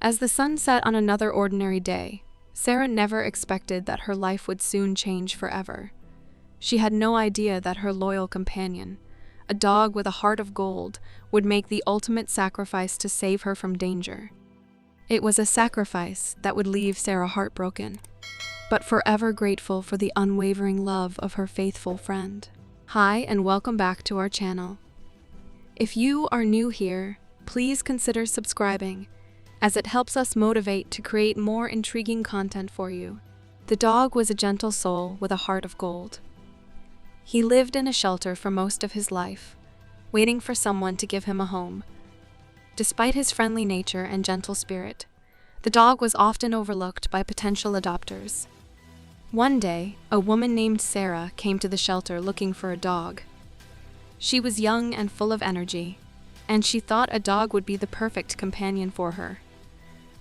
As the sun set on another ordinary day, Sarah never expected that her life would soon change forever. She had no idea that her loyal companion, a dog with a heart of gold, would make the ultimate sacrifice to save her from danger. It was a sacrifice that would leave Sarah heartbroken, but forever grateful for the unwavering love of her faithful friend. Hi, and welcome back to our channel. If you are new here, please consider subscribing, as it helps us motivate to create more intriguing content for you. The dog was a gentle soul with a heart of gold. He lived in a shelter for most of his life, waiting for someone to give him a home. Despite his friendly nature and gentle spirit, the dog was often overlooked by potential adopters. One day, a woman named Sarah came to the shelter looking for a dog. She was young and full of energy, and she thought a dog would be the perfect companion for her.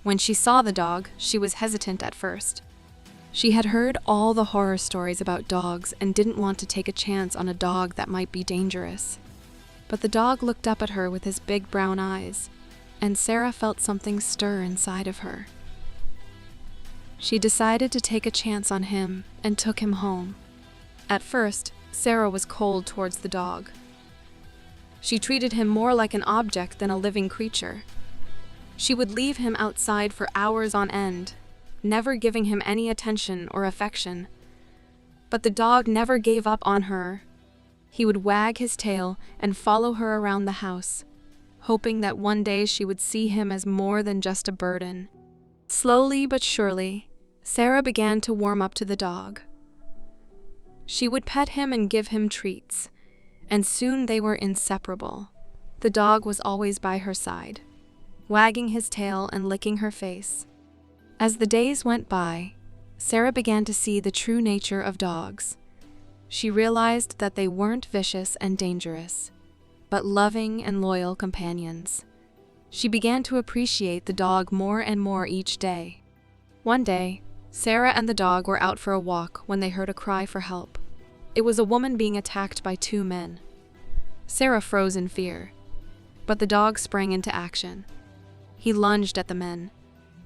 When she saw the dog, she was hesitant at first. She had heard all the horror stories about dogs and didn't want to take a chance on a dog that might be dangerous. But the dog looked up at her with his big brown eyes, and Sarah felt something stir inside of her. She decided to take a chance on him and took him home. At first, Sarah was cold towards the dog. She treated him more like an object than a living creature. She would leave him outside for hours on end, never giving him any attention or affection. But the dog never gave up on her. He would wag his tail and follow her around the house, hoping that one day she would see him as more than just a burden. Slowly but surely, Sarah began to warm up to the dog. She would pet him and give him treats, and soon they were inseparable. The dog was always by her side, wagging his tail and licking her face. As the days went by, Sarah began to see the true nature of dogs. She realized that they weren't vicious and dangerous, but loving and loyal companions. She began to appreciate the dog more and more each day. One day, Sarah and the dog were out for a walk when they heard a cry for help. It was a woman being attacked by two men. Sarah froze in fear, but the dog sprang into action. He lunged at the men,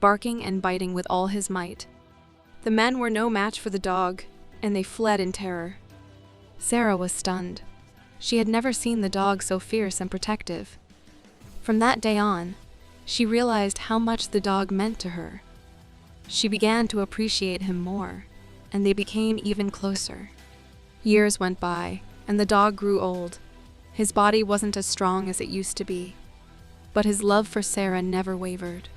barking and biting with all his might. The men were no match for the dog, and they fled in terror. Sarah was stunned. She had never seen the dog so fierce and protective. From that day on, she realized how much the dog meant to her. She began to appreciate him more, and they became even closer. Years went by, and the dog grew old. His body wasn't as strong as it used to be, but his love for Sarah never wavered.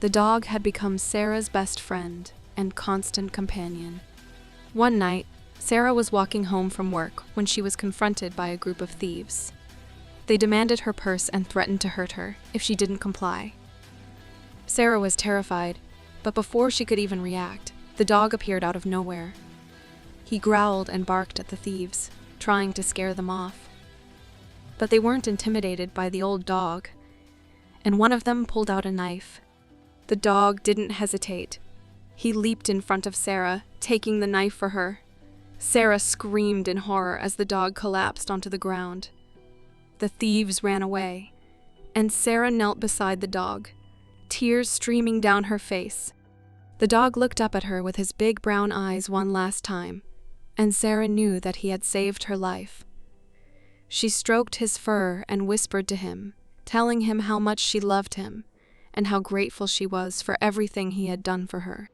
The dog had become Sarah's best friend and constant companion. One night, Sarah was walking home from work when she was confronted by a group of thieves. They demanded her purse and threatened to hurt her if she didn't comply. Sarah was terrified, but before she could even react, the dog appeared out of nowhere. He growled and barked at the thieves, trying to scare them off. But they weren't intimidated by the old dog, and one of them pulled out a knife. The dog didn't hesitate. He leaped in front of Sarah, taking the knife for her. Sarah screamed in horror as the dog collapsed onto the ground. The thieves ran away, and Sarah knelt beside the dog, tears streaming down her face. The dog looked up at her with his big brown eyes one last time, and Sarah knew that he had saved her life. She stroked his fur and whispered to him, telling him how much she loved him and how grateful she was for everything he had done for her.